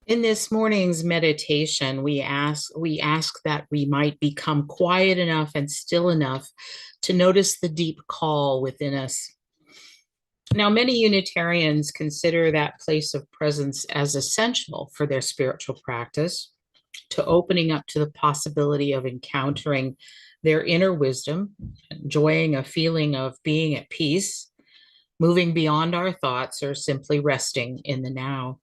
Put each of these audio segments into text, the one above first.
In this morning's meditation, we ask that we might become quiet enough and still enough to notice the deep call within us. Now, many Unitarians consider that place of presence as essential for their spiritual practice, to opening up to the possibility of encountering their inner wisdom, enjoying a feeling of being at peace, moving beyond our thoughts, or simply resting in the now.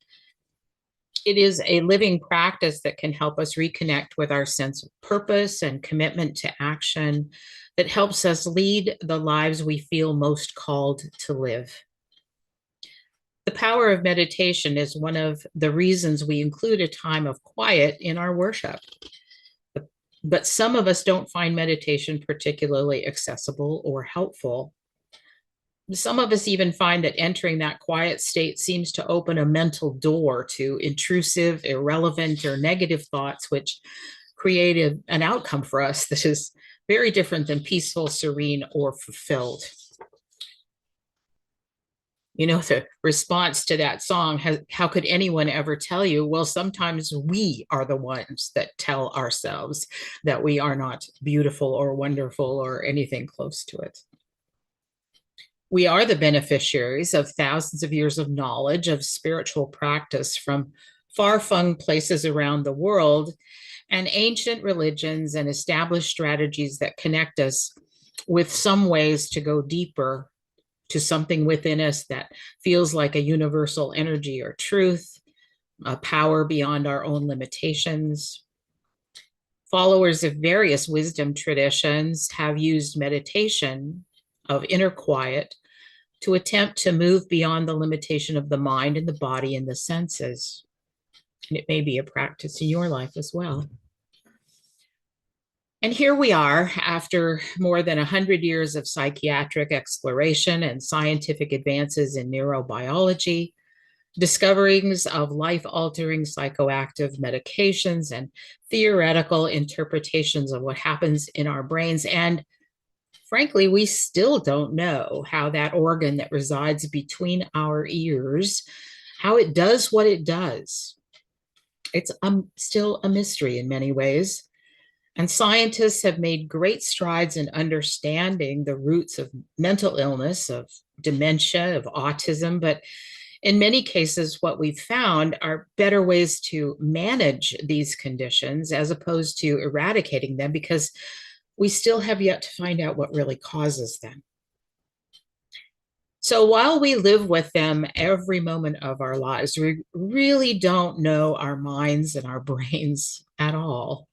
It is a living practice that can help us reconnect with our sense of purpose and commitment to action that helps us lead the lives we feel most called to live. The power of meditation is one of the reasons we include a time of quiet in our worship. But some of us don't find meditation particularly accessible or helpful. Some of us even find that entering that quiet state seems to open a mental door to intrusive, irrelevant, or negative thoughts, which create an outcome for us that is very different than peaceful, serene, or fulfilled. You know, the response to that song, how could anyone ever tell you? Well, sometimes we are the ones that tell ourselves that we are not beautiful or wonderful or anything close to it. We are the beneficiaries of thousands of years of knowledge of spiritual practice from far-flung places around the world and ancient religions and established strategies that connect us with some ways to go deeper to something within us that feels like a universal energy or truth, a power beyond our own limitations. Followers of various wisdom traditions have used meditation of inner quiet to attempt to move beyond the limitation of the mind and the body and the senses. And it may be a practice in your life as well. And here we are, after more than 100 years of psychiatric exploration and scientific advances in neurobiology, discoveries of life-altering psychoactive medications, and theoretical interpretations of what happens in our brains. And frankly, we still don't know how that organ that resides between our ears, how it does what it does. It's still a mystery in many ways. And scientists have made great strides in understanding the roots of mental illness, of dementia, of autism. But in many cases, what we've found are better ways to manage these conditions as opposed to eradicating them, because we still have yet to find out what really causes them. So while we live with them every moment of our lives, we really don't know our minds and our brains at all.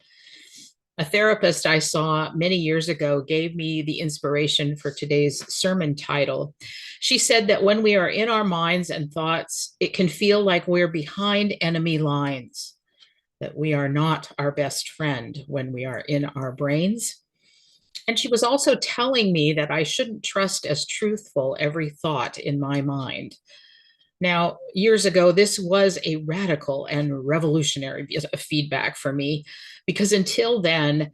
A therapist I saw many years ago gave me the inspiration for today's sermon title. She said that when we are in our minds and thoughts, it can feel like we're behind enemy lines, that we are not our best friend when we are in our brains. And she was also telling me that I shouldn't trust as truthful every thought in my mind. Now, years ago, this was a radical and revolutionary feedback for me, because until then,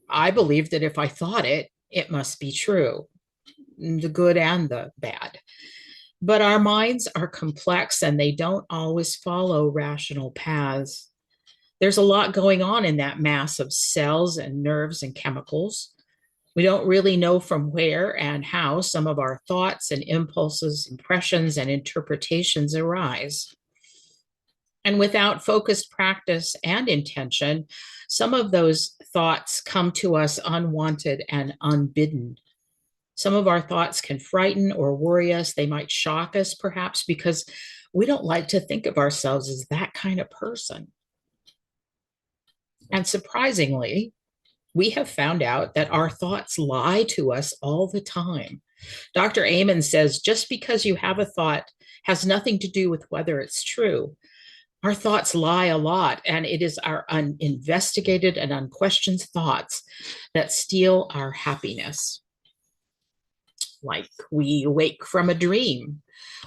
I believed that if I thought it, it must be true, the good and the bad. But our minds are complex and they don't always follow rational paths. There's a lot going on in that mass of cells and nerves and chemicals. We don't really know from where and how some of our thoughts and impulses, impressions, and interpretations arise. And without focused practice and intention, some of those thoughts come to us unwanted and unbidden. Some of our thoughts can frighten or worry us. They might shock us, perhaps, because we don't like to think of ourselves as that kind of person. And surprisingly, we have found out that our thoughts lie to us all the time. Dr. Amen says just because you have a thought has nothing to do with whether it's true. Our thoughts lie a lot, and it is our uninvestigated and unquestioned thoughts that steal our happiness. Like we wake from a dream.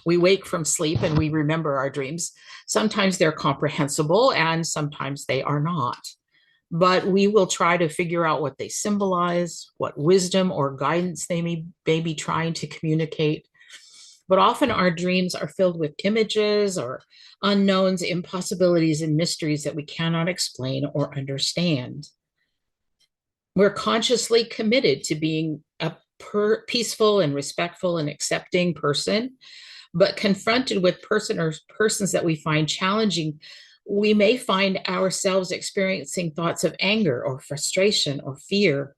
We wake from sleep and we remember our dreams. Sometimes they're comprehensible and sometimes they are not. But we will try to figure out what they symbolize, what wisdom or guidance they may be trying to communicate. But often our dreams are filled with images or unknowns, impossibilities, and mysteries that we cannot explain or understand. We're consciously committed to being a peaceful and respectful and accepting person, but confronted with persons that we find challenging, we may find ourselves experiencing thoughts of anger or frustration or fear.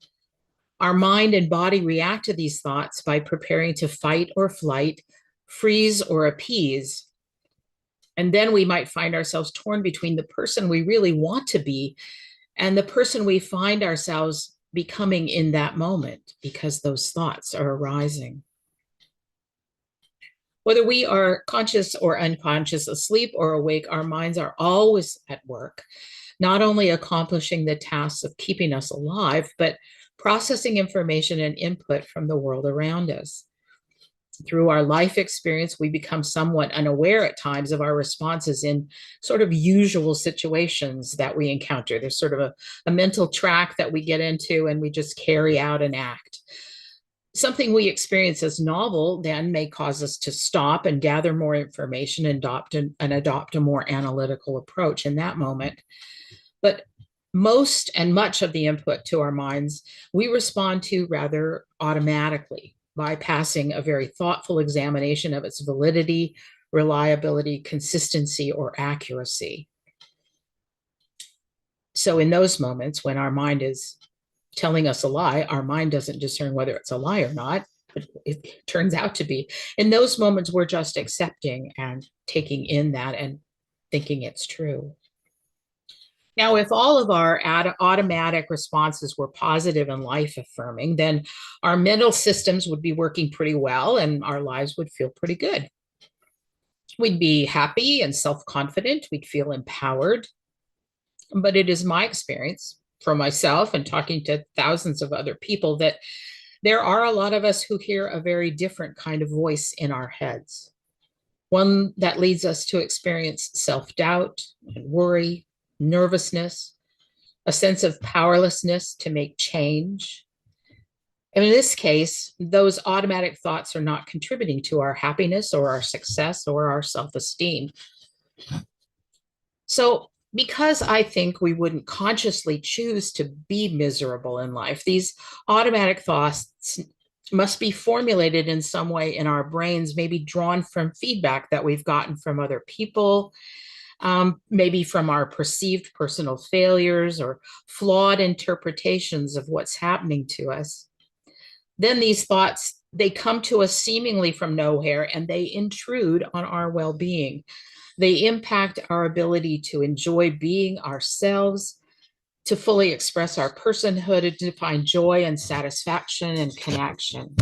Our mind and body react to these thoughts by preparing to fight or flight, freeze or appease. And then we might find ourselves torn between the person we really want to be and the person we find ourselves becoming in that moment because those thoughts are arising. Whether we are conscious or unconscious, asleep or awake, our minds are always at work, not only accomplishing the tasks of keeping us alive, but processing information and input from the world around us. Through our life experience, we become somewhat unaware at times of our responses in sort of usual situations that we encounter. There's sort of a mental track that we get into and we just carry out and act. Something we experience as novel then may cause us to stop and gather more information and adopt a more analytical approach in that moment. But most and much of the input to our minds, we respond to rather automatically, bypassing a very thoughtful examination of its validity, reliability, consistency, or accuracy. So in those moments when our mind is telling us a lie, our mind doesn't discern whether it's a lie or not, but it turns out to be. In those moments, we're just accepting and taking in that and thinking it's true. Now, if all of our automatic responses were positive and life affirming, then our mental systems would be working pretty well and our lives would feel pretty good. We'd be happy and self-confident. We'd feel empowered. But it is my experience from myself and talking to thousands of other people that there are a lot of us who hear a very different kind of voice in our heads. One that leads us to experience self-doubt and worry, nervousness, a sense of powerlessness to make change. And in this case, those automatic thoughts are not contributing to our happiness or our success or our self-esteem. So, because I think we wouldn't consciously choose to be miserable in life, these automatic thoughts must be formulated in some way in our brains, maybe drawn from feedback that we've gotten from other people, maybe from our perceived personal failures or flawed interpretations of what's happening to us. Then these thoughts, they come to us seemingly from nowhere and they intrude on our well-being. They impact our ability to enjoy being ourselves, to fully express our personhood, and to find joy and satisfaction and connection.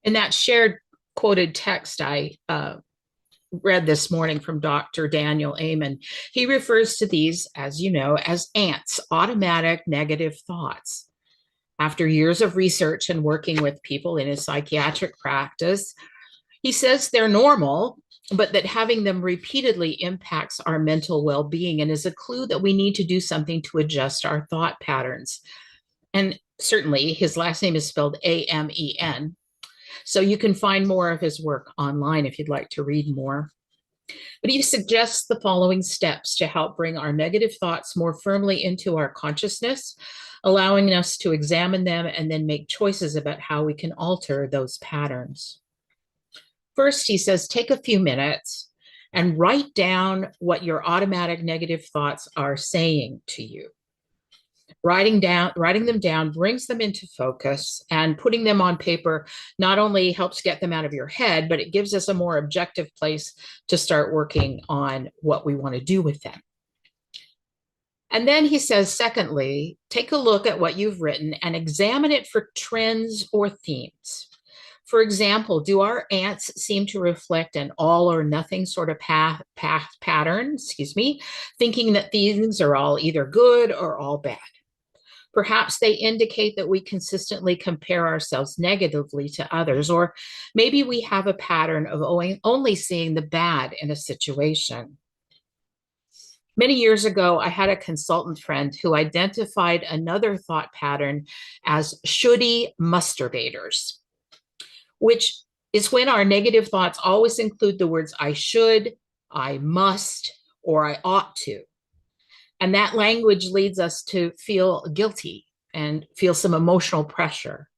In that shared quoted text I read this morning from Dr. Daniel Amen, he refers to these, as you know, as ants, automatic negative thoughts. After years of research and working with people in his psychiatric practice, he says they're normal, but that having them repeatedly impacts our mental well-being and is a clue that we need to do something to adjust our thought patterns. And certainly his last name is spelled Amen. So you can find more of his work online if you'd like to read more. But he suggests the following steps to help bring our negative thoughts more firmly into our consciousness, allowing us to examine them and then make choices about how we can alter those patterns. First, he says, take a few minutes and write down what your automatic negative thoughts are saying to you. Writing them down brings them into focus, and putting them on paper not only helps get them out of your head, but it gives us a more objective place to start working on what we want to do with them. And then he says, secondly, take a look at what you've written and examine it for trends or themes. For example, do our ants seem to reflect an all or nothing sort of pattern, thinking that things are all either good or all bad? Perhaps they indicate that we consistently compare ourselves negatively to others, or maybe we have a pattern of only seeing the bad in a situation. Many years ago, I had a consultant friend who identified another thought pattern as shouldy masturbators, which is when our negative thoughts always include the words I should, I must, or I ought to. And that language leads us to feel guilty and feel some emotional pressure.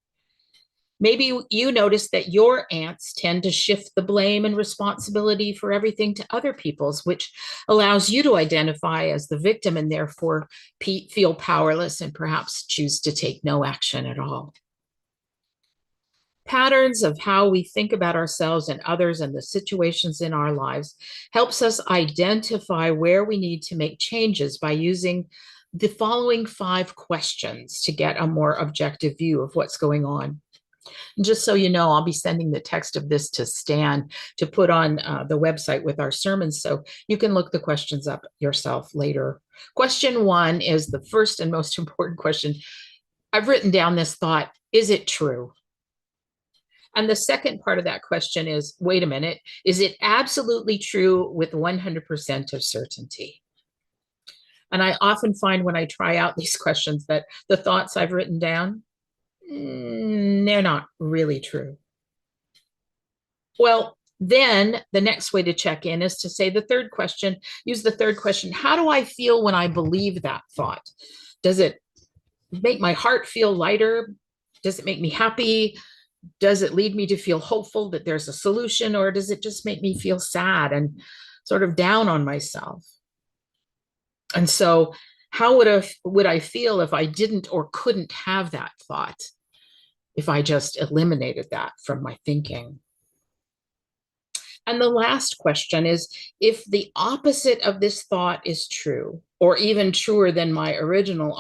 Maybe you notice that your ants tend to shift the blame and responsibility for everything to other people's, which allows you to identify as the victim and therefore feel powerless and perhaps choose to take no action at all. Patterns of how we think about ourselves and others and the situations in our lives helps us identify where we need to make changes by using the following 5 questions to get a more objective view of what's going on. And just so you know, I'll be sending the text of this to Stan to put on the website with our sermons, so you can look the questions up yourself later. Question 1 is the first and most important question. I've written down this thought, is it true? And the second part of that question is, wait a minute, is it absolutely true with 100% of certainty? And I often find when I try out these questions that the thoughts I've written down, they're not really true. Well, then the next way to check in is to say the third question, use the third question. How do I feel when I believe that thought? Does it make my heart feel lighter? Does it make me happy? Does it lead me to feel hopeful that there's a solution, or does it just make me feel sad and sort of down on myself? And so how would I feel if I didn't or couldn't have that thought, if I just eliminated that from my thinking? And the last question is, if the opposite of this thought is true, or even truer than my original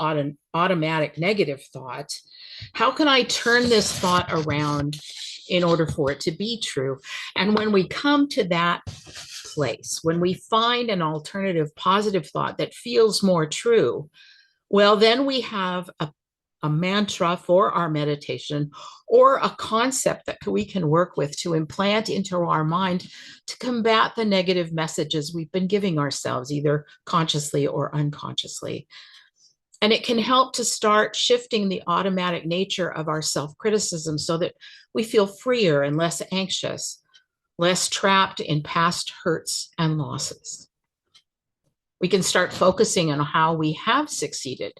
automatic negative thought, how can I turn this thought around in order for it to be true? And when we come to that place, when we find an alternative positive thought that feels more true, well, then we have a mantra for our meditation, or a concept that we can work with to implant into our mind to combat the negative messages we've been giving ourselves, either consciously or unconsciously. And it can help to start shifting the automatic nature of our self-criticism so that we feel freer and less anxious, less trapped in past hurts and losses. We can start focusing on how we have succeeded,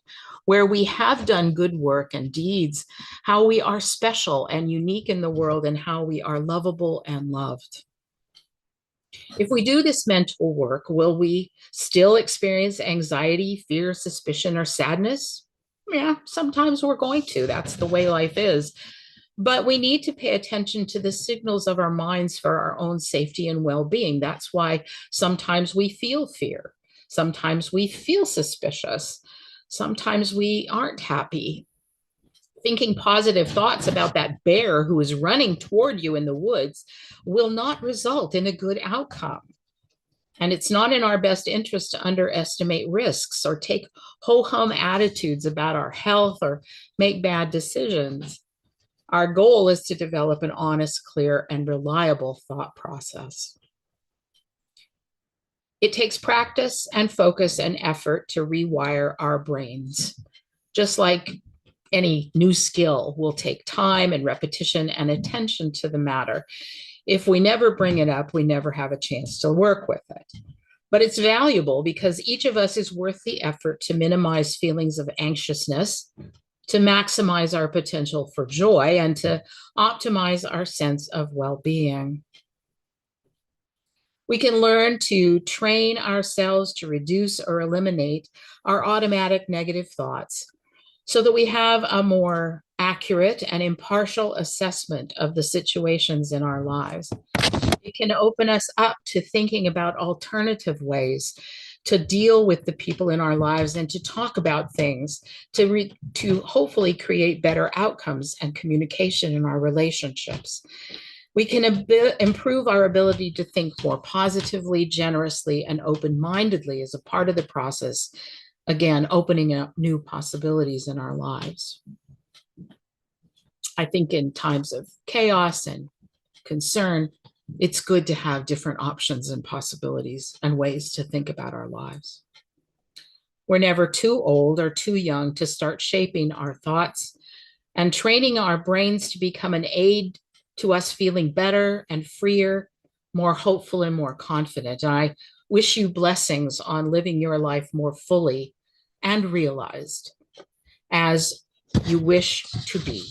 where we have done good work and deeds, how we are special and unique in the world, and how we are lovable and loved. If we do this mental work, will we still experience anxiety, fear, suspicion, or sadness? Yeah, sometimes we're going to. That's the way life is. But we need to pay attention to the signals of our minds for our own safety and well-being. That's why sometimes we feel fear. Sometimes we feel suspicious. Sometimes we aren't happy. Thinking positive thoughts about that bear who is running toward you in the woods will not result in a good outcome. And it's not in our best interest to underestimate risks or take ho-hum attitudes about our health or make bad decisions. Our goal is to develop an honest, clear, and reliable thought process. It takes practice and focus and effort to rewire our brains. Just like any new skill will take time and repetition and attention to the matter. If we never bring it up, we never have a chance to work with it. But it's valuable because each of us is worth the effort to minimize feelings of anxiousness, to maximize our potential for joy, and to optimize our sense of well-being. We can learn to train ourselves to reduce or eliminate our automatic negative thoughts so that we have a more accurate and impartial assessment of the situations in our lives. It can open us up to thinking about alternative ways to deal with the people in our lives and to talk about things, to hopefully create better outcomes and communication in our relationships. We can improve our ability to think more positively, generously, and open-mindedly as a part of the process, again, opening up new possibilities in our lives. I think in times of chaos and concern, it's good to have different options and possibilities and ways to think about our lives. We're never too old or too young to start shaping our thoughts and training our brains to become an aid to us feeling better and freer, more hopeful and more confident. I wish you blessings on living your life more fully and realized as you wish to be.